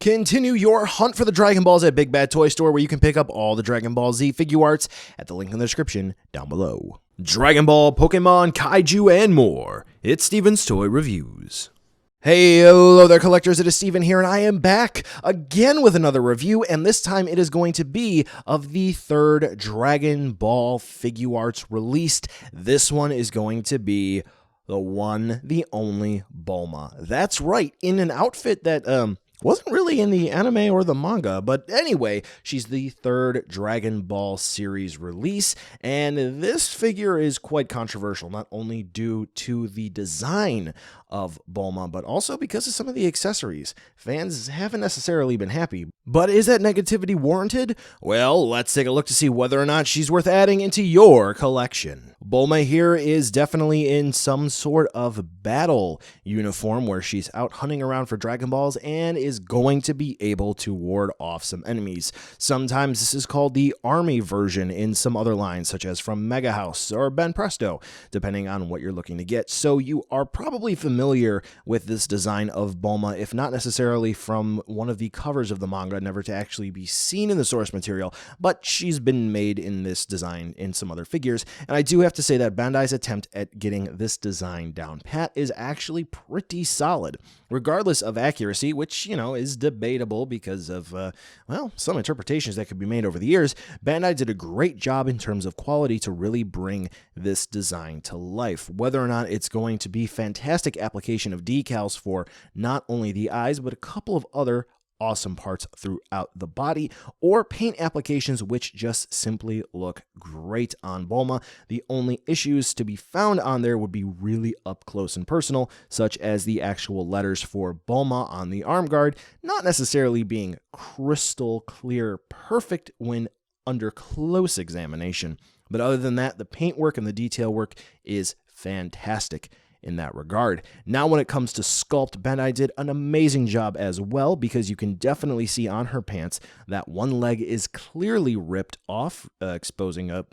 Continue your hunt for the Dragon Balls at Big Bad Toy Store, where you can pick up all the Dragon Ball Z Figuarts at the link in the description down below. Dragon Ball, Pokemon, Kaiju, and more. It's Steven's Toy Reviews. Hey, hello there collectors, it is Steven here, and I am back again with another review, and this time it is going to be of the third Dragon Ball Figuarts released. This one is going to be the one, the only Bulma. That's right, in an outfit that, wasn't really in the anime or the manga, but anyway, she's the third Dragon Ball series release, and this figure is quite controversial, not only due to the design of Bulma, but also because of some of the accessories. Fans haven't necessarily been happy, but is that negativity warranted? Well, let's take a look to see whether or not she's worth adding into your collection. Bulma here is definitely in some sort of battle uniform where she's out hunting around for Dragon Balls and is going to be able to ward off some enemies. Sometimes this is called the army version in some other lines, such as from Mega House or Ben Presto, depending on what you're looking to get. So you are probably familiar with this design of Bulma, if not necessarily from one of the covers of the manga, never to actually be seen in the source material, but she's been made in this design in some other figures. And I do have to say that Bandai's attempt at getting this design down pat is actually pretty solid, regardless of accuracy, which, you know, is debatable because of, well, some interpretations that could be made over the years. Bandai did a great job in terms of quality to really bring this design to life. Whether or not it's going to be fantastic application of decals for not only the eyes, but a couple of other awesome parts throughout the body, or paint applications which just simply look great on Bulma. The only issues to be found on there would be really up close and personal, such as the actual letters for Bulma on the arm guard not necessarily being crystal clear perfect when under close examination. But other than that, the paintwork and the detail work is fantastic in that regard. Now, when it comes to sculpt, Bandai did an amazing job as well, because you can definitely see on her pants that one leg is clearly ripped off, exposing her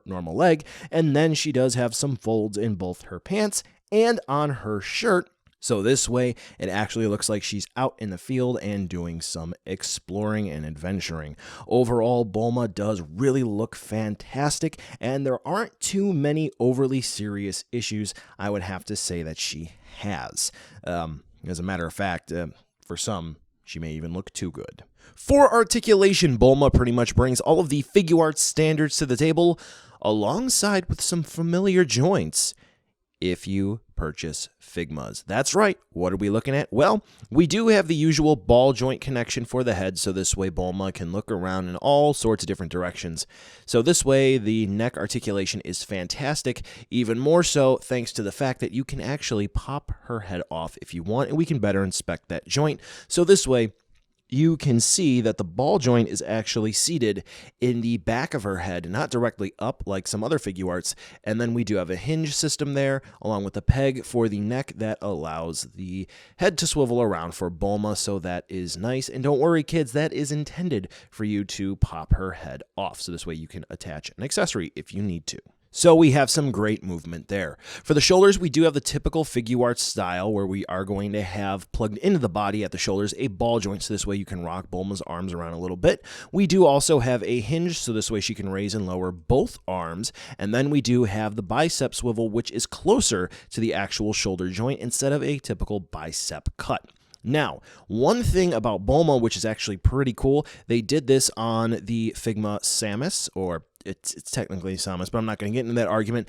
normal leg, and then she does have some folds in both her pants and on her shirt. So this way, it actually looks like she's out in the field and doing some exploring and adventuring. Overall, Bulma does really look fantastic, and there aren't too many overly serious issues I would have to say that she has. As a matter of fact, for some, she may even look too good. For articulation, Bulma pretty much brings all of the Figuarts standards to the table, alongside with some familiar joints if you purchase Figmas. That's right. What are we looking at? Well, we do have the usual ball joint connection for the head, so this way Bulma can look around in all sorts of different directions. So this way the neck articulation is fantastic, even more so thanks to the fact that you can actually pop her head off if you want, and we can better inspect that joint. So this way you can see that the ball joint is actually seated in the back of her head, not directly up like some other Figuarts. And then we do have a hinge system there, along with a peg for the neck that allows the head to swivel around for Bulma, so that is nice. And don't worry, kids, that is intended for you to pop her head off, so this way you can attach an accessory if you need to. So we have some great movement there. For the shoulders, we do have the typical Figuarts style, where we are going to have plugged into the body at the shoulders a ball joint, so this way you can rock Bulma's arms around a little bit. We do also have a hinge, so this way she can raise and lower both arms. And then we do have the bicep swivel, which is closer to the actual shoulder joint instead of a typical bicep cut. Now, one thing about Bulma, which is actually pretty cool, they did this on the Figma Samus, or it's technically Samus, but I'm not going to get into that argument.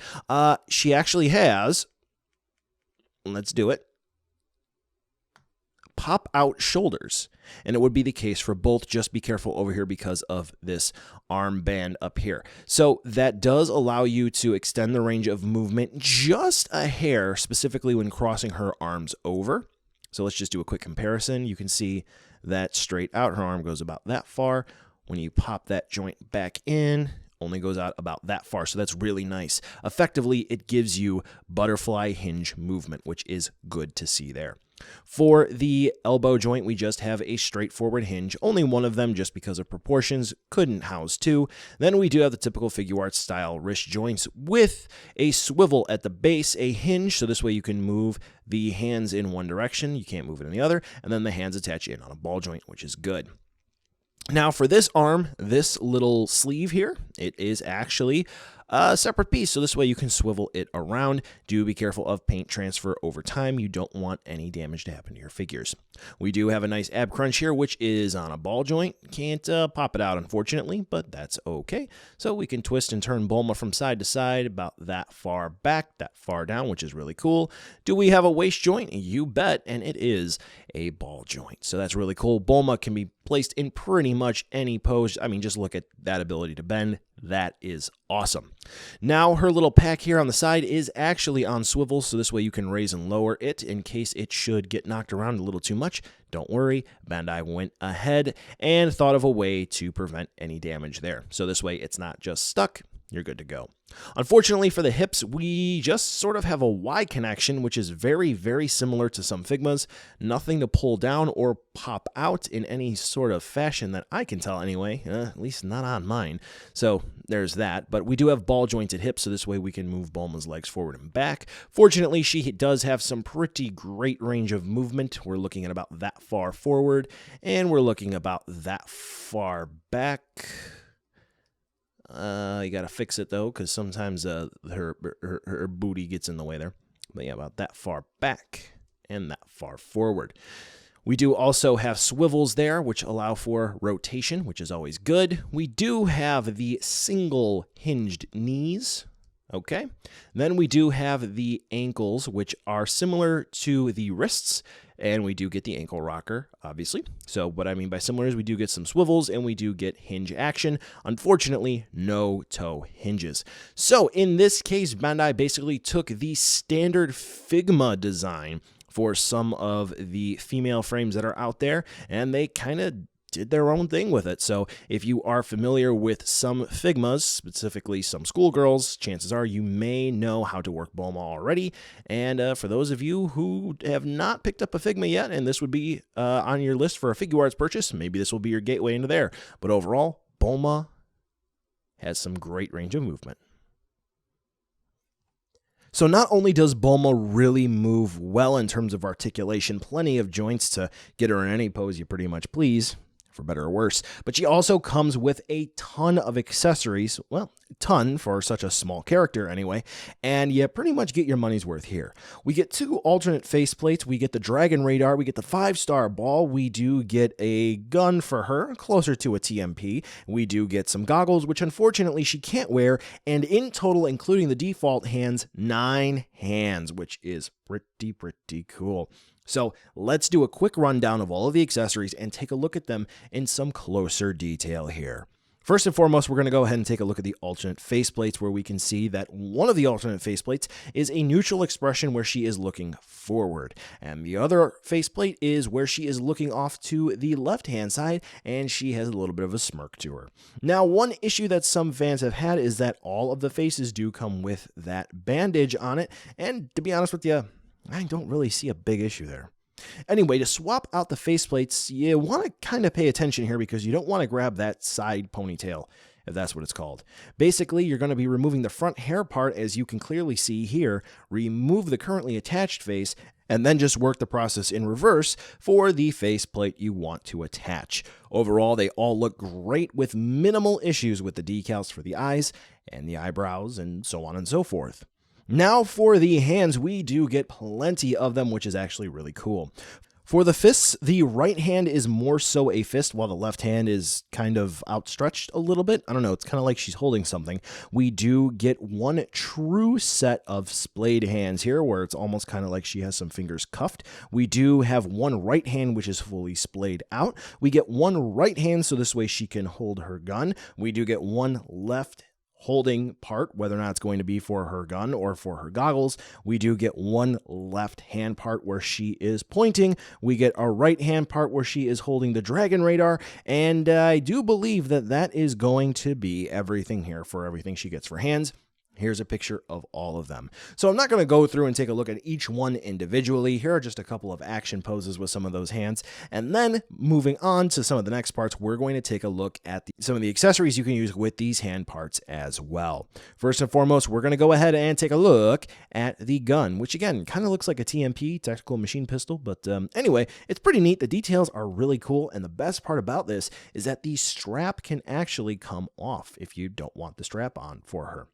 She actually has, let's do it, pop out shoulders, and it would be the case for both. Just be careful over here because of this armband up here. So that does allow you to extend the range of movement just a hair, specifically when crossing her arms over. So let's just do a quick comparison. You can see that straight out, her arm goes about that far. When you pop that joint back in, only goes out about that far, so that's really nice. Effectively, it gives you butterfly hinge movement, which is good to see there. For the elbow joint, we just have a straightforward hinge, only one of them just because of proportions, couldn't house two. Then we do have the typical Figuarts style wrist joints with a swivel at the base, a hinge, so this way you can move the hands in one direction, you can't move it in the other, and then the hands attach in on a ball joint, which is good. Now for this arm, this little sleeve here, it is actually a separate piece, so this way you can swivel it around. Do be careful of paint transfer over time. You don't want any damage to happen to your figures. We do have a nice ab crunch here, which is on a ball joint. Can't pop it out, unfortunately, but that's okay. So we can twist and turn Bulma from side to side about that far back, that far down, which is really cool. Do we have a waist joint? You bet, and it is a ball joint. So that's really cool. Bulma can be placed in pretty much any pose. I mean, just look at that ability to bend. That is awesome. Now, her little pack here on the side is actually on swivels, so this way you can raise and lower it in case it should get knocked around a little too much. Don't worry, Bandai went ahead and thought of a way to prevent any damage there. So this way it's not just stuck, you're good to go. Unfortunately for the hips, we just sort of have a Y connection, which is very, very similar to some Figmas. Nothing to pull down or pop out in any sort of fashion that I can tell anyway, at least not on mine. So there's that, but we do have ball jointed hips, so this way we can move Bulma's legs forward and back. Fortunately, she does have some pretty great range of movement. We're looking at about that far forward, and we're looking about that far back. You gotta fix it though, because sometimes her booty gets in the way there. But yeah, about that far back and that far forward. We do also have swivels there, which allow for rotation, which is always good. We do have the single hinged knees. Okay. Then we do have the ankles, which are similar to the wrists, and we do get the ankle rocker, obviously. So what I mean by similar is we do get some swivels and we do get hinge action. Unfortunately, no toe hinges. So in this case, Bandai basically took the standard Figma design for some of the female frames that are out there, and they kind of did their own thing with it. So if you are familiar with some Figmas, specifically some schoolgirls, chances are you may know how to work Bulma already. And for those of you who have not picked up a Figma yet, and this would be on your list for a Figuarts purchase, maybe this will be your gateway into there. But overall, Bulma has some great range of movement. So not only does Bulma really move well in terms of articulation, plenty of joints to get her in any pose you pretty much please, for better or worse, but she also comes with a ton of accessories, well, ton for such a small character anyway, and you pretty much get your money's worth here. We get 2 alternate faceplates, we get the Dragon Radar, we get the 5-star ball, we do get a gun for her, closer to a TMP, we do get some goggles, which unfortunately she can't wear, and in total, including the default hands, 9 hands, which is pretty cool. So let's do a quick rundown of all of the accessories and take a look at them in some closer detail here. First and foremost, we're going to go ahead and take a look at the alternate faceplates, where we can see that one of the alternate faceplates is a neutral expression where she is looking forward, and the other faceplate is where she is looking off to the left-hand side, and she has a little bit of a smirk to her. Now, one issue that some fans have had is that all of the faces do come with that bandage on it, and to be honest with you, I don't really see a big issue there. Anyway, to swap out the faceplates, you want to kind of pay attention here because you don't want to grab that side ponytail, if that's what it's called. Basically, you're going to be removing the front hair part, as you can clearly see here, remove the currently attached face, and then just work the process in reverse for the faceplate you want to attach. Overall, they all look great with minimal issues with the decals for the eyes and the eyebrows and so on and so forth. Now for the hands, we do get plenty of them, which is actually really cool. For the fists, the right hand is more so a fist, while the left hand is kind of outstretched a little bit. I don't know, it's kind of like she's holding something. We do get one true set of splayed hands here, where it's almost kind of like she has some fingers cuffed. We do have one right hand, which is fully splayed out. We get one right hand, so this way she can hold her gun. We do get one left holding part, whether or not it's going to be for her gun or for her goggles. We do get one left hand part where she is pointing. We get a right hand part where she is holding the dragon radar. And I do believe that that is going to be everything here for everything she gets for hands. Here's a picture of all of them. So I'm not going to go through and take a look at each one individually. Here are just a couple of action poses with some of those hands. And then moving on to some of the next parts, we're going to take a look at some of the accessories you can use with these hand parts as well. First and foremost, we're going to go ahead and take a look at the gun, which again, kind of looks like a TMP, tactical machine pistol. But anyway, it's pretty neat. The details are really cool. And the best part about this is that the strap can actually come off if you don't want the strap on for her.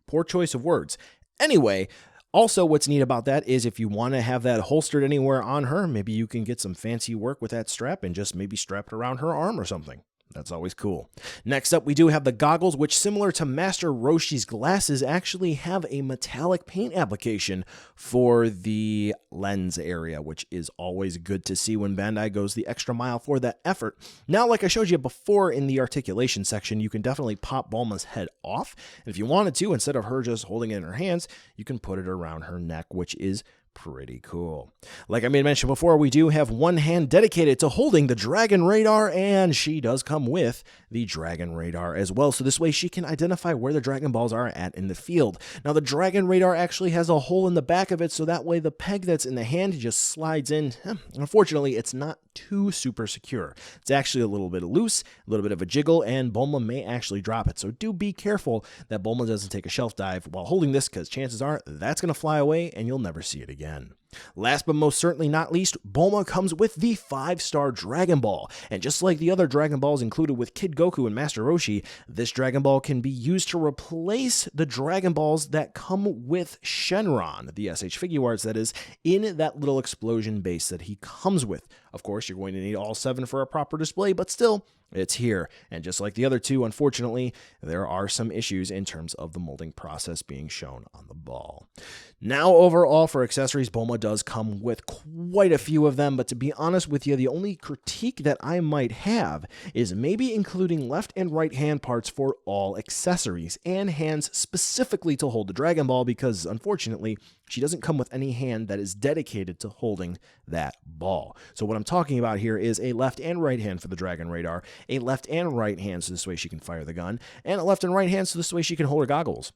Poor choice of words. Anyway, also what's neat about that is if you want to have that holstered anywhere on her, maybe you can get some fancy work with that strap and just maybe strap it around her arm or something. That's always cool. Next up, we do have the goggles, which similar to Master Roshi's glasses actually have a metallic paint application for the lens area, which is always good to see when Bandai goes the extra mile for that effort. Now, like I showed you before in the articulation section, you can definitely pop Bulma's head off. And if you wanted to, instead of her just holding it in her hands, you can put it around her neck, which is pretty cool. Like I made mention before, we do have one hand dedicated to holding the dragon radar, and she does come with the dragon radar as well. So this way she can identify where the Dragon Balls are at in the field. Now the dragon radar actually has a hole in the back of it, so that way the peg that's in the hand just slides in. Unfortunately, it's not too super secure. It's actually a little bit loose, a little bit of a jiggle, and Bulma may actually drop it. So do be careful that Bulma doesn't take a shelf dive while holding this, because chances are that's going to fly away and you'll never see it again. Last but most certainly not least, Bulma comes with the 5-star Dragon Ball. And just like the other Dragon Balls included with Kid Goku and Master Roshi, this Dragon Ball can be used to replace the Dragon Balls that come with Shenron, the SH Figuarts that is, in that little explosion base that he comes with. Of course, you're going to need all 7 for a proper display, but still, it's here. And just like the other 2, unfortunately, there are some issues in terms of the molding process being shown on the ball. Now, overall, for accessories, Bulma does come with quite a few of them, but to be honest with you, the only critique that I might have is maybe including left and right hand parts for all accessories, and hands specifically to hold the Dragon Ball, because unfortunately, she doesn't come with any hand that is dedicated to holding that ball. So what I'm talking about here is a left and right hand for the Dragon Radar, a left and right hand so this way she can fire the gun, and a left and right hand so this way she can hold her goggles.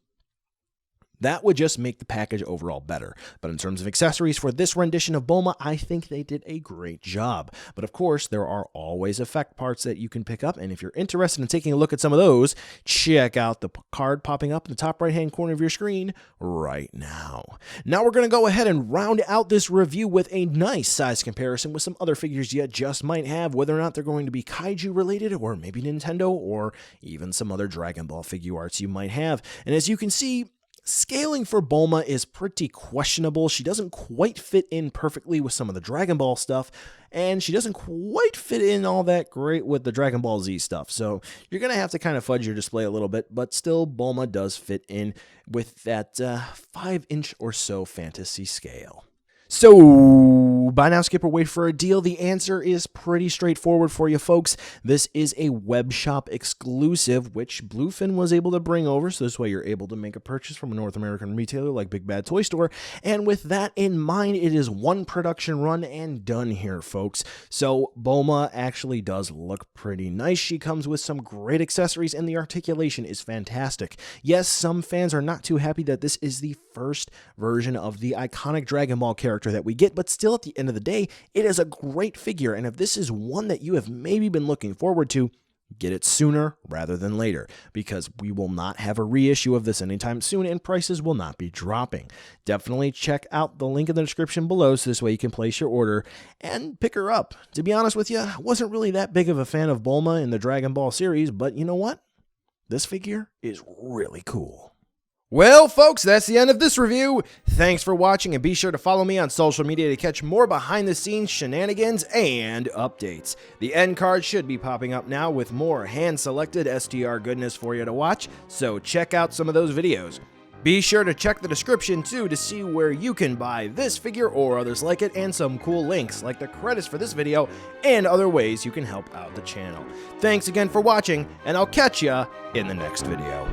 That would just make the package overall better. But in terms of accessories for this rendition of Bulma, I think they did a great job. But of course, there are always effect parts that you can pick up, and if you're interested in taking a look at some of those, check out the card popping up in the top right-hand corner of your screen right now. Now we're going to go ahead and round out this review with a nice size comparison with some other figures you just might have, whether or not they're going to be Kaiju related, or maybe Nintendo, or even some other Dragon Ball Figuarts you might have. And as you can see, scaling for Bulma is pretty questionable. She doesn't quite fit in perfectly with some of the Dragon Ball stuff, and she doesn't quite fit in all that great with the Dragon Ball Z stuff. So you're going to have to kind of fudge your display a little bit, but still Bulma does fit in with that 5-inch or so fantasy scale. So, buy now, skip, or wait for a deal? The answer is pretty straightforward for you folks. This is a web shop exclusive, which Bluefin was able to bring over, so this way you're able to make a purchase from a North American retailer like Big Bad Toy Store. And with that in mind, it is one production run and done here, folks. So, Bulma actually does look pretty nice. She comes with some great accessories, and the articulation is fantastic. Yes, some fans are not too happy that this is the first version of the iconic Dragon Ball character that we get, but still at the end of the day, it is a great figure, and if this is one that you have maybe been looking forward to, get it sooner rather than later, because we will not have a reissue of this anytime soon, and prices will not be dropping. Definitely check out the link in the description below, so this way you can place your order and pick her up. To be honest with you, I wasn't really that big of a fan of Bulma in the Dragon Ball series, but you know what? This figure is really cool. Well, folks, that's the end of this review. Thanks for watching, and be sure to follow me on social media to catch more behind-the-scenes shenanigans and updates. The end card should be popping up now with more hand-selected STR goodness for you to watch, so check out some of those videos. Be sure to check the description too to see where you can buy this figure or others like it, and some cool links like the credits for this video and other ways you can help out the channel. Thanks again for watching, and I'll catch ya in the next video.